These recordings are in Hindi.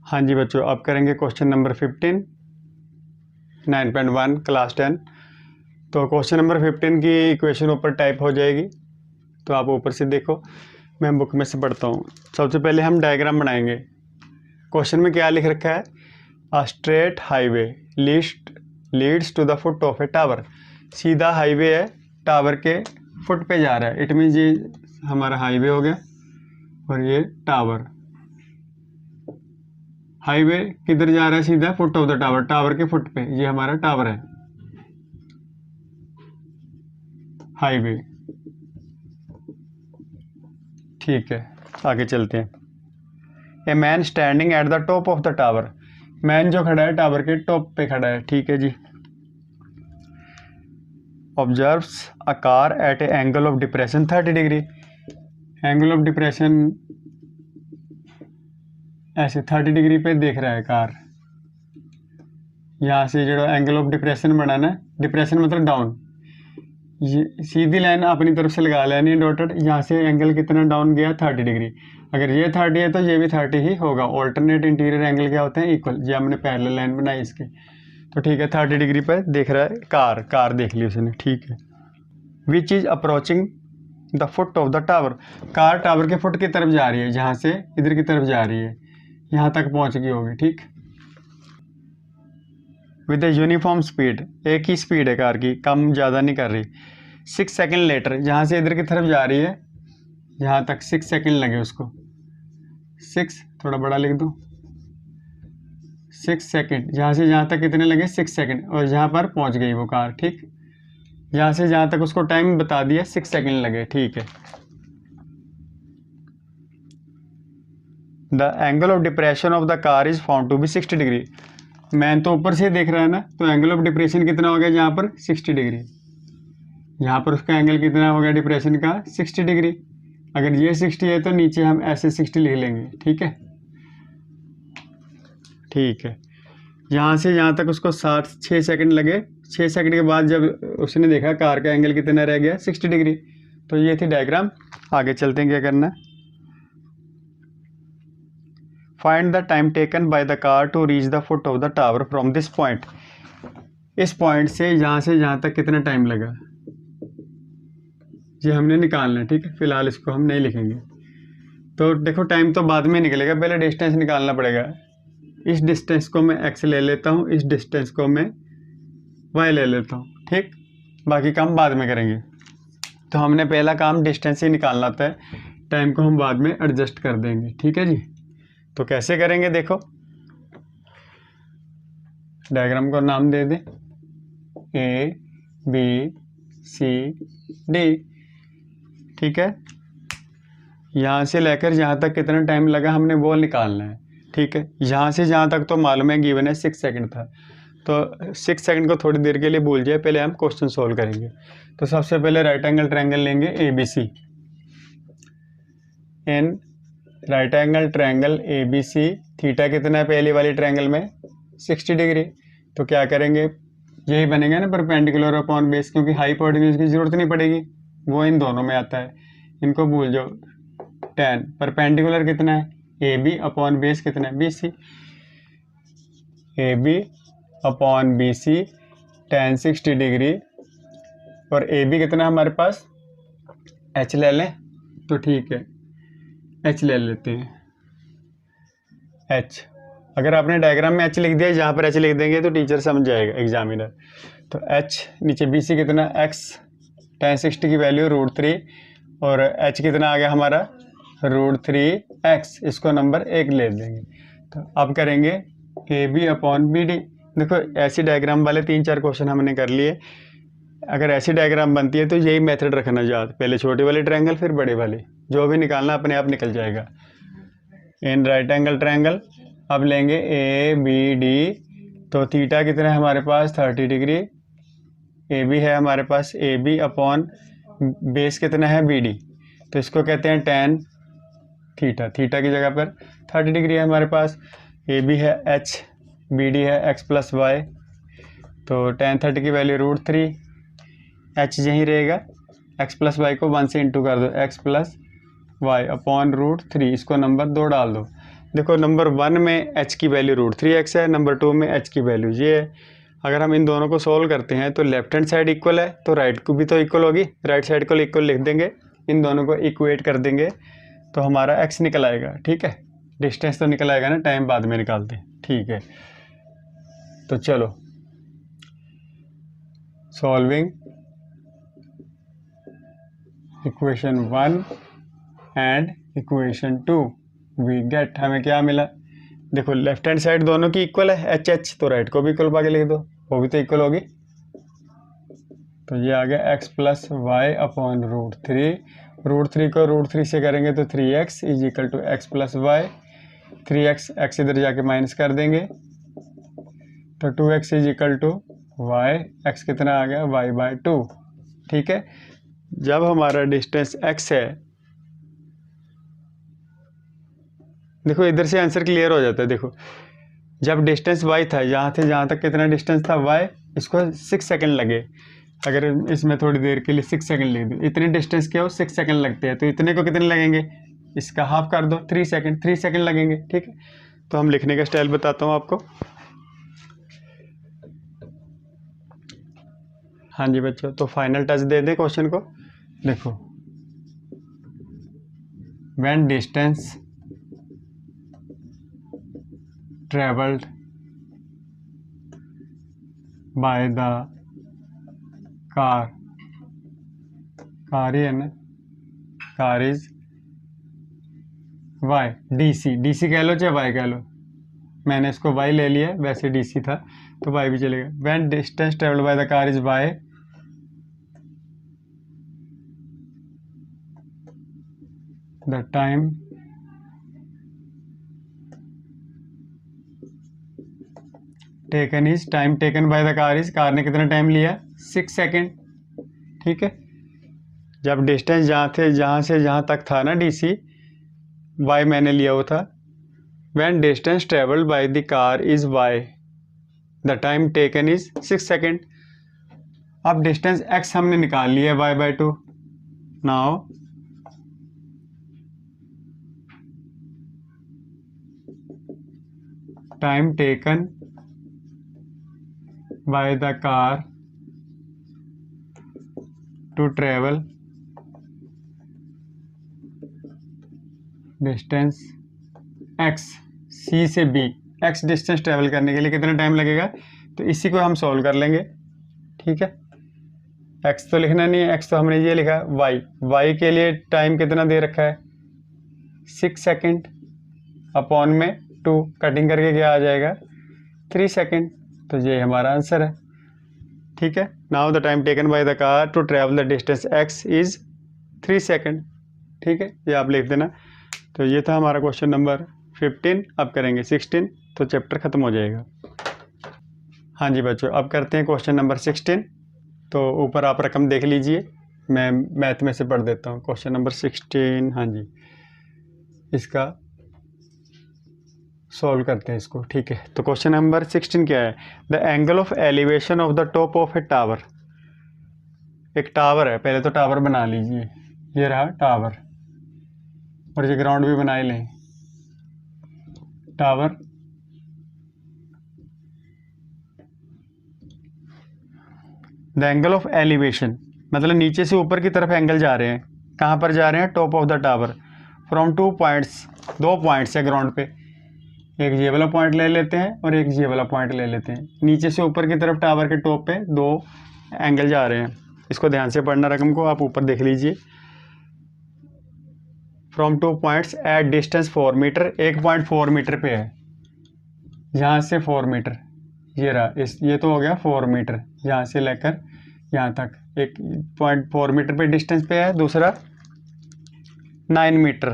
हाँ जी बच्चों, अब करेंगे क्वेश्चन नंबर 15 9.1 क्लास 10। तो क्वेश्चन नंबर 15 की इक्वेशन ऊपर टाइप हो जाएगी, तो आप ऊपर से देखो, मैं बुक में से पढ़ता हूँ। सबसे पहले हम डायग्राम बनाएंगे। क्वेश्चन में क्या लिख रखा है? A straight highway leads to the foot of a tower. सीधा हाईवे है, टावर के फुट पे जा रहा है। इट मीन्स ये हमारा हाईवे हो गया और ये टावर। हाईवे किधर जा रहा है? सीधा foot of the tower, tower के फुट पे। ये हमारा टावर है, हाईवे। ठीक है, आगे चलते हैं। A man standing at the top of the tower. Man जो खड़ा है टावर के टॉप पे खड़ा है। ठीक है जी। Observes a car at a angle of depression 30 degree. Angle of depression ऐसे 30 डिग्री पे देख रहा है कार। यहाँ से जो एंगल ऑफ डिप्रेशन बनाना है, डिप्रेशन मतलब डाउन। ये सीधी लाइन अपनी तरफ से लगा लेनी है डॉटेड। यहाँ से एंगल कितना डाउन गया? 30 डिग्री। अगर ये 30 है तो ये भी 30 ही होगा। ऑल्टरनेट इंटीरियर एंगल क्या होते हैं? इक्वल। ये हमने पैरेलल लाइन बनाई इसकी। तो ठीक है, 30 डिग्री पर देख रहा है कार देख ली उसने। ठीक है। Which is approaching the foot of the tower. Car tower के फुट की तरफ जा रही है, जहाँ से इधर की तरफ जा रही है, यहाँ तक पहुँच गई होगी। ठीक, विद ए यूनिफॉर्म स्पीड, एक ही स्पीड है कार की, कम ज़्यादा नहीं कर रही। 6 सेकेंड लेटर, जहाँ से इधर की तरफ जा रही है यहाँ तक 6 सेकेंड लगे उसको। 6 थोड़ा बड़ा लिख दो। 6 सेकेंड, जहाँ से जहाँ तक कितने लगे? 6 सेकेंड। और यहाँ पर पहुँच गई वो कार। ठीक, यहाँ से जहाँ तक उसको टाइम बता दिया, 6 सेकेंड लगे। ठीक है। The angle of depression of the car is found to be 60 degree. मैन तो ऊपर से देख रहा है ना, तो एंगल ऑफ डिप्रेशन कितना हो गया यहाँ पर? 60 डिग्री। यहाँ पर उसका एंगल कितना हो गया डिप्रेशन का? 60 डिग्री। अगर ये 60 है तो नीचे हम ऐसे 60 लिख लेंगे। ठीक है, ठीक है। यहाँ से यहाँ तक उसको 6 सेकंड लगे। 6 सेकंड के बाद जब उसने देखा कार का एंगल कितना रह गया? 60 डिग्री। तो ये थी डायग्राम। आगे चलते हैं, क्या करना है। Find the time taken by the car to reach the foot of the tower from this point. इस पॉइंट से यहाँ तक कितना टाइम लगा, ये हमने निकालना है। ठीक है, फिलहाल इसको हम नहीं लिखेंगे। तो देखो, टाइम तो बाद में निकलेगा, पहले डिस्टेंस निकालना पड़ेगा। इस डिस्टेंस को मैं x ले लेता हूँ, इस डिस्टेंस को मैं y ले लेता हूँ। ठीक, बाकी काम बाद में करेंगे। तो हमने पहला काम डिस्टेंस ही निकालना था, टाइम को हम बाद में एडजस्ट कर देंगे। ठीक है जी। तो कैसे करेंगे? देखो, डायग्राम को नाम दे दें A B C D। ठीक है, यहाँ से लेकर यहाँ तक कितना टाइम लगा हमने वो निकालना है। ठीक है, यहाँ से जहाँ तक तो मालूम है, गिवन है 6 सेकंड था। तो 6 सेकंड को थोड़ी देर के लिए भूल जाए, पहले हम क्वेश्चन सोल्व करेंगे। तो सबसे पहले राइट एंगल ट्रायंगल लेंगे ABC। इन right angle triangle ABC theta कितना है पहली वाली ट्रायंगल में? 60 डिग्री। तो क्या करेंगे, यही बनेगा ना परपेंडिकुलर अपॉन बेस, क्योंकि हाइपोटेन्यूज की जरूरत नहीं पड़ेगी, वो इन दोनों में आता है। इनको भूल जाओ। tan परपेंडिकुलर कितना है? AB अपॉन बेस कितना है? BC। AB upon BC tan 60 degree. और AB कितना हमारे पास? H ले लें तो ठीक है, H ले लेते हैं। H, अगर आपने डायग्राम में H लिख दिया, जहाँ पर H लिख देंगे तो टीचर समझ जाएगा, एग्जामिनर। तो H नीचे BC कितना? X tan 60 की वैल्यू √3 और H कितना आ गया हमारा? √3x। इसको नंबर 1 ले देंगे। तो अब करेंगे AB अपॉन BD। देखो, ऐसी डायग्राम वाले 3-4 क्वेश्चन हमने कर लिए। अगर ऐसी डायग्राम बनती है तो यही मेथड रखना याद, पहले छोटी वाली ट्रायंगल फिर बड़े वाली, जो भी निकालना अपने आप निकल जाएगा। इन राइट एंगल ट्रायंगल अब लेंगे ABD। तो थीटा कितना है हमारे पास? 30 डिग्री। AB है हमारे पास AB अपॉन बेस कितना है? BD। तो इसको कहते हैं tan थीटा। थीटा की जगह पर 30 डिग्री है हमारे पास। AB है H, BD है x प्लस वाई। तो tan 30 की वैल्यू √3, H यहीं रहेगा, x प्लस वाई को 1 से इंटू कर दो, x प्लस वाई अपॉन √3। इसको नंबर 2 डाल दो। देखो नंबर 1 में h की वैल्यू √3x है, नंबर 2 में h की वैल्यू ये है। अगर हम इन दोनों को सोल्व करते हैं तो लेफ्ट हैंड साइड इक्वल है तो राइट को भी तो इक्वल होगी, राइट साइड को इक्वल लिख देंगे, इन दोनों को इक्वेट कर देंगे तो हमारा x निकल आएगा। ठीक है, डिस्टेंस तो निकल आएगा ना, टाइम बाद में निकालते हैं। ठीक है, तो चलो solving equation 1 and equation 2 we get, हमें क्या मिला? देखो लेफ्ट हैंड साइड दोनों की इक्वल है h, तो राइट को भी इक्वल पाके लिख दो, वो भी तो इक्वल होगी। तो ये आ गया x प्लस वाई अपॉन √3 को √3 से करेंगे तो 3x is equal to x plus y, 3x x इधर जाके माइनस कर देंगे तो 2x is equal to y, x कितना आ गया y/2। ठीक है, जब हमारा डिस्टेंस x है, देखो इधर से आंसर क्लियर हो जाता है। देखो जब डिस्टेंस y था, यहाँ से जहाँ तक कितना डिस्टेंस था y, इसको 6 सेकंड लगे। अगर इसमें थोड़ी देर के लिए 6 सेकंड लिख दो, इतने डिस्टेंस के हो 6 सेकंड लगते हैं, तो इतने को कितने लगेंगे, इसका हाफ कर दो, 3 सेकंड लगेंगे। ठीक है, तो हम लिखने का स्टाइल बताता हूँ आपको। हाँ जी बच्चों, तो फाइनल टच दे दें क्वेश्चन को। देखो when distance travelled by the car ही है ना, कार इज वाई, डीसी कह लो चाहे वाई कह लो, मैंने इसको वाई ले लिया, वैसे डीसी था तो वाई भी चलेगा। When distance travelled by the car is y, the time taken is, time taken by the car is, car ने कितना टाइम लिया, 6 सेकंड। ठीक है, जब डिस्टेंस जहाँ से जहाँ तक था ना डीसी, वाई मैंने लिया वो था। When distance travelled by the car is y, the time taken is 6 second. अब डिस्टेंस x हमने निकाल लिया y/2। Now time taken by the car to travel distance x, c से b, x डिस्टेंस ट्रेवल करने के लिए कितना टाइम लगेगा, तो इसी को हम सॉल्व कर लेंगे। ठीक है, x तो लिखना नहीं है, x तो हमने ये लिखा, y के लिए टाइम कितना दे रखा है, 6 सेकंड अपॉन में 2, कटिंग करके क्या आ जाएगा, 3 सेकंड। तो ये हमारा आंसर है। ठीक है, now the time taken by the car to travel the distance x is 3 second. ठीक है, ये आप लिख देना। तो ये था हमारा क्वेश्चन नंबर 15। अब करेंगे 16, तो चैप्टर ख़त्म हो जाएगा। हाँ जी बच्चों, अब करते हैं क्वेश्चन नंबर 16। तो ऊपर आप रकम देख लीजिए, मैं मैथ में से पढ़ देता हूँ। क्वेश्चन नंबर 16, हाँ जी, इसका सॉल्व करते हैं इसको। ठीक है, तो क्वेश्चन नंबर 16 क्या है, the angle of elevation of the top of a tower. एक टावर है, पहले तो टावर बना लीजिए, ये रहा टावर, और ये ग्राउंड भी बना ही लें। Tower the angle of elevation मतलब नीचे से ऊपर की तरफ एंगल जा रहे हैं, कहाँ पर जा रहे हैं, top of the tower, from 2 points, 2 points है ग्राउंड पे, एक ये वाला पॉइंट ले लेते हैं और एक ये वाला पॉइंट ले लेते हैं। नीचे से ऊपर की तरफ टावर के टॉप पे 2 एंगल जा रहे हैं, इसको ध्यान से पढ़ना, रकम को आप ऊपर देख लीजिए। From 2 points at distance 4 metre, 1.4 metre पे है, यहाँ से 4 मीटर, ये रहा, ये तो हो गया 4 मीटर, यहाँ से लेकर यहाँ तक 1.4 मीटर पे डिस्टेंस पे है। दूसरा 9 metre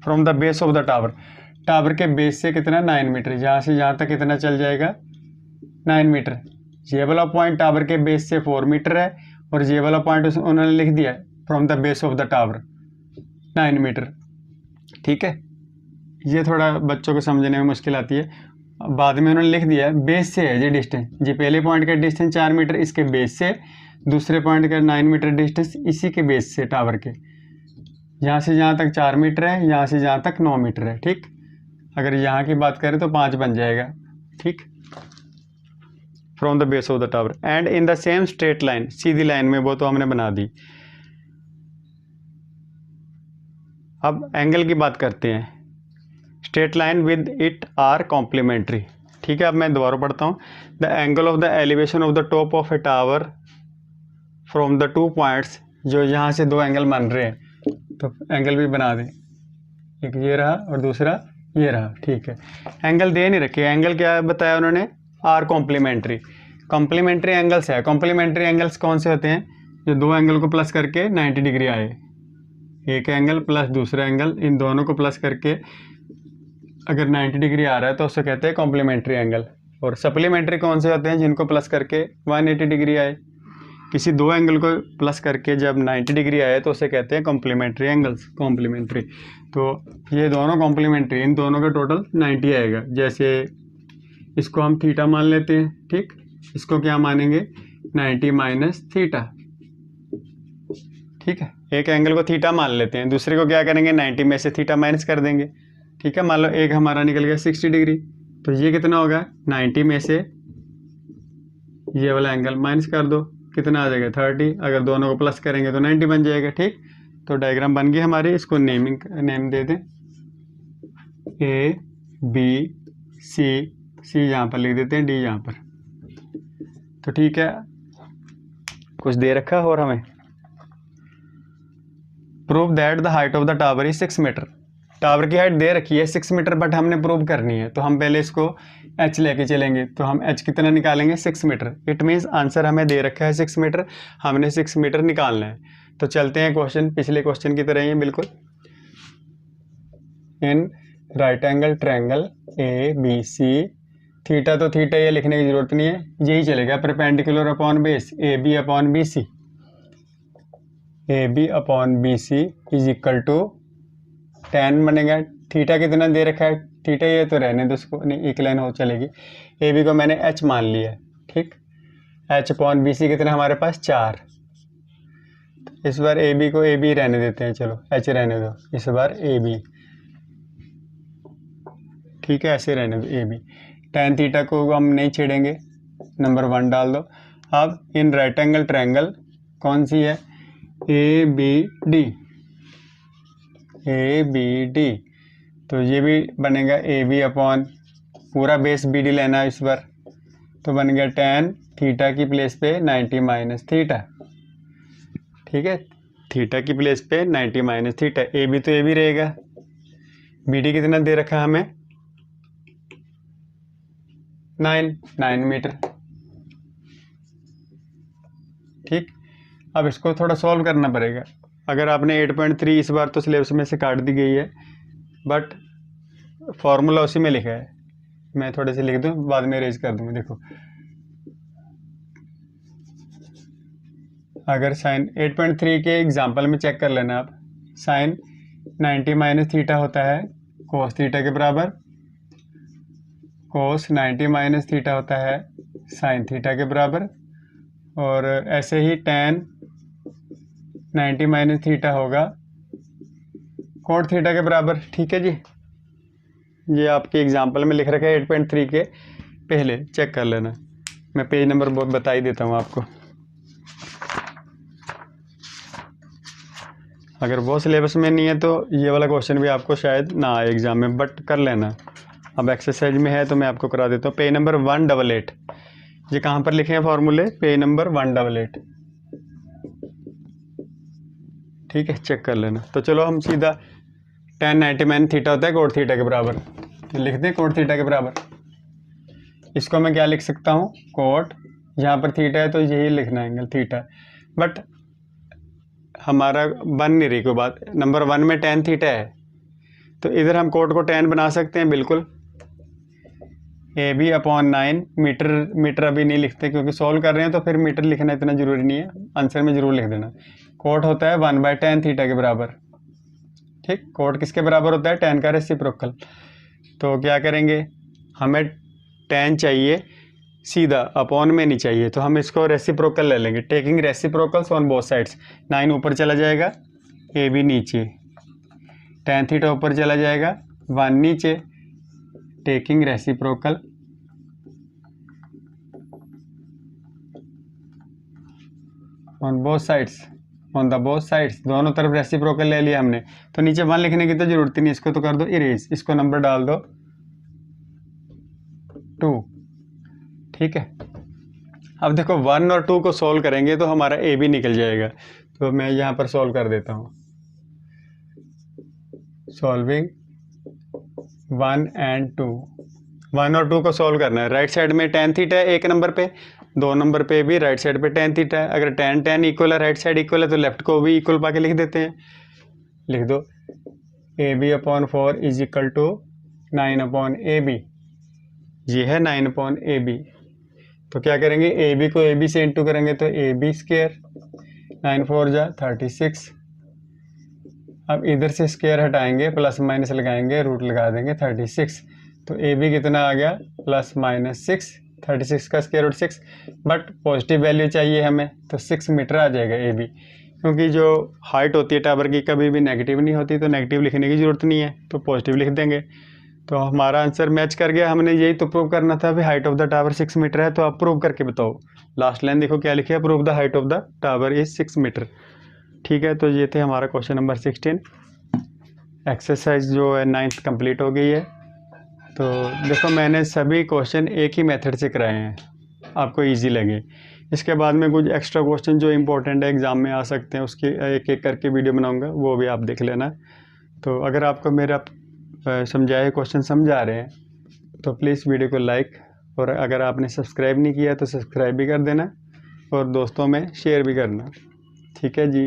from the base of the tower, tower के बेस से कितना, 9 मीटर, यहाँ से यहाँ तक कितना चल जाएगा, 9 मीटर। ये वाला पॉइंट टावर के बेस से 4 मीटर है, और ये वाला पॉइंट उन्होंने लिख दिया from the base of the tower 9 metre. ठीक है, ये थोड़ा बच्चों को समझने में मुश्किल आती है, बाद में उन्होंने लिख दिया बेस से है ये डिस्टेंस, जी पहले पॉइंट का डिस्टेंस 4 मीटर इसके बेस से, दूसरे पॉइंट का 9 मीटर डिस्टेंस इसी के बेस से टावर के, यहाँ से जहाँ तक 4 मीटर है, यहाँ से जहाँ तक 9 मीटर है। ठीक, अगर यहाँ की बात करें तो 5 बन जाएगा, ठीक, from the base of the tower. And in the same straight line, Sidhi line में, वो तो हमने बना दी। अब एंगल की बात करते हैं। Straight line with it are complementary, ठीक है। अब मैं दोबारा पढ़ता हूँ। The angle of the elevation of the top of a tower from the 2 points, जो यहाँ से 2 एंगल बन रहे हैं, तो एंगल भी बना दें, एक ये रहा और दूसरा ये रहा, ठीक है। एंगल दे नहीं रखे, एंगल क्या बताया उन्होंने, आर कॉम्प्लीमेंट्री। कॉम्प्लीमेंट्री एंगल्स है। कॉम्प्लीमेंट्री एंगल्स कौन से होते हैं, जो 2 एंगल को प्लस करके 90 डिग्री आए, एक एंगल प्लस दूसरा एंगल, इन दोनों को प्लस करके अगर 90 डिग्री आ रहा है तो उसे कहते हैं कॉम्प्लीमेंट्री एंगल। और सप्लीमेंट्री कौन से होते हैं, जिनको प्लस करके 180 डिग्री आए। किसी 2 एंगल को प्लस करके जब 90 डिग्री आए तो उसे कहते हैं कॉम्प्लीमेंट्री एंगल्स, कॉम्प्लीमेंट्री। तो ये दोनों कॉम्प्लीमेंट्री, इन दोनों का टोटल 90 आएगा। जैसे इसको हम थीटा मान लेते हैं, ठीक, इसको क्या मानेंगे, 90 माइनस थीटा, ठीक है। एक एंगल को थीटा मान लेते हैं, दूसरे को क्या करेंगे, 90 में से थीटा माइनस कर देंगे, ठीक है। मान लो एक हमारा निकल गया 60 डिग्री, तो ये कितना होगा, 90 में से ये वाला एंगल माइनस कर दो, कितना आ जाएगा 30। अगर दोनों को प्लस करेंगे तो 90 बन जाएगा, ठीक। तो डायग्राम बन गई हमारी, इसको नेम दे दें, ए बी सी, सी यहाँ पर लिख देते हैं, डी यहाँ पर, तो ठीक है। कुछ दे रखा और हमें prove that the height of the tower is 6 metre. Tower की हाइट दे रखी है 6 मीटर, बट हमने प्रूव करनी है, तो हम पहले इसको h लेके चलेंगे। तो हम h कितना निकालेंगे, 6 मीटर। इट मीन्स आंसर हमें दे रखा है 6 मीटर, हमने 6 मीटर निकालना है। तो चलते हैं क्वेश्चन, पिछले क्वेश्चन की तरह ही है बिल्कुल। In right angle triangle A B C, theta तो थीटा ये लिखने की जरूरत नहीं है, यही चलेगा, perpendicular upon base A B upon B C, A B upon B C is equal to tan बनेगा। थीटा कितना दे रखा है, थीटा ये तो रहने दो उसको, नहीं एक लाइन हो चलेगी। ए बी को मैंने h मान लिया, ठीक। h अपॉन बी सी कितना हमारे पास 4। इस बार ए बी को ए बी रहने देते हैं, चलो h रहने दो, इस बार ए बी, ठीक है, ऐसे रहने दो ए बी। tan थीटा को हम नहीं छेड़ेंगे, नंबर 1 डाल दो। अब इन राइट एंगल ट्रायंगल कौन सी है, A B D, A B D, तो ये भी बनेगा ए बी अपॉन पूरा बेस बी डी लेना है इस बार, तो बन गया tan थीटा की प्लेस पे 90 माइनस थीटा, ठीक है। थीटा की प्लेस पे 90 माइनस थीटा, ए बी तो ए बी रहेगा। बी डी कितना दे रखा है हमें, 9 मीटर, ठीक। अब इसको थोड़ा सॉल्व करना पड़ेगा। अगर आपने 8.3 इस बार तो सिलेबस में से काट दी गई है, बट फॉर्मूला उसी में लिखा है, मैं थोड़े से लिख दूं, बाद में रेज कर दूंगा। देखो, अगर साइन 8.3 के एग्जांपल में चेक कर लेना आप, साइन 90 माइनस थीटा होता है कोस थीटा के बराबर, कोस 90 माइनस थीटा होता है साइन थीटा के बराबर, और ऐसे ही tan 90 माइनस थीटा होगा कोट थीटा के बराबर, ठीक है जी। ये आपके एग्जाम्पल में लिख रखा है 8.3 के पहले, चेक कर लेना, मैं पेज नंबर बता ही देता हूँ आपको। अगर वो सिलेबस में नहीं है तो ये वाला क्वेश्चन भी आपको शायद ना आए एग्जाम में, बट कर लेना। अब एक्सरसाइज में है तो मैं आपको करा देता हूँ। पेज नंबर 188, ये कहाँ पर लिखे हैं फॉर्मूले, पेज नंबर 188, ठीक है, चेक कर लेना। तो चलो हम सीधा tan 90 माइनस थीटा होता है कोट थीटा के बराबर, तो लिख दें कोट थीटा के बराबर। इसको मैं क्या लिख सकता हूँ, कोट, यहाँ पर थीटा है तो यही लिखना है एंगल थीटा, बट हमारा बन नहीं रही कोई बात। नंबर 1 में tan थीटा है, तो इधर हम कोट को tan बना सकते हैं बिल्कुल। A B upon 9 metre, metre अभी नहीं लिखते क्योंकि सॉल्व कर रहे हैं, तो फिर मीटर लिखना इतना ज़रूरी नहीं है, आंसर में ज़रूर लिख देना। कोट होता है 1/tan थीटा के बराबर, ठीक। कोट किसके बराबर होता है, tan का रेसिप्रोकल। तो क्या करेंगे, हमें tan चाहिए सीधा, अपॉन में नहीं चाहिए, तो हम इसको रेसिप्रोकल ले लेंगे, taking reciprocals on both sides. 9 ऊपर चला जाएगा, ए बी नीचे, tan थीटा ऊपर चला जाएगा, 1 नीचे, taking reciprocal on both sides, on the both sides, दोनों तरफ रेसिप्रोकल ले लिया हमने। तो नीचे 1 लिखने की तो जरूरत ही नहीं, इसको तो कर दो इरेज, इसको नंबर डाल दो 2। ठीक है, अब देखो 1 और 2 को सॉल्व करेंगे तो हमारा ए भी निकल जाएगा। तो मैं यहाँ पर सॉल्व कर देता हूँ। सॉल्विंग 1 एंड 2, 1 और 2 को सॉल्व करना है। राइट साइड में tan थीटा है एक नंबर पे, 2 नंबर पे भी राइट साइड पे tan थीटा है। अगर tan tan इक्वल है, राइट साइड इक्वल है, तो लेफ्ट को भी इक्वल पा के लिख देते हैं। लिख दो AB/4 is equal to 9/AB, ये है 9/AB। तो क्या करेंगे, AB को AB से इंटू करेंगे तो AB², 9 4 जा 36। अब इधर से स्क्वायर हटाएंगे, प्लस माइनस लगाएंगे, रूट लगा देंगे 36। तो AB कितना आ गया, +-6, 36 का square root 6। But positive value चाहिए हमें, तो 6 मीटर आ जाएगा AB, क्योंकि जो हाइट होती है टावर की कभी भी नेगेटिव नहीं होती, तो नेगेटिव लिखने की ज़रूरत नहीं है, तो पॉजिटिव लिख देंगे। तो हमारा आंसर मैच कर गया। हमने यही तो प्रूव करना था, भी height of the tower 6 metre है। तो आप प्रूव करके बताओ। लास्ट लाइन देखो क्या लिखा है, prove the height of the tower is 6 metre. ठीक है, तो ये थे हमारा क्वेश्चन नंबर 16। एक्सरसाइज जो है 9th कंप्लीट हो गई है। तो देखो मैंने सभी क्वेश्चन एक ही मेथड से कराए हैं, आपको इजी लगे। इसके बाद में कुछ एक्स्ट्रा क्वेश्चन जो इंपॉर्टेंट है, एग्ज़ाम में आ सकते हैं, उसकी एक एक करके वीडियो बनाऊंगा, वो भी आप देख लेना। तो अगर आपको मेरा समझाए क्वेश्चन समझ आ रहे हैं तो प्लीज़ वीडियो को लाइक, और अगर आपने सब्सक्राइब नहीं किया तो सब्सक्राइब भी कर देना, और दोस्तों में शेयर भी करना। ठीक है जी।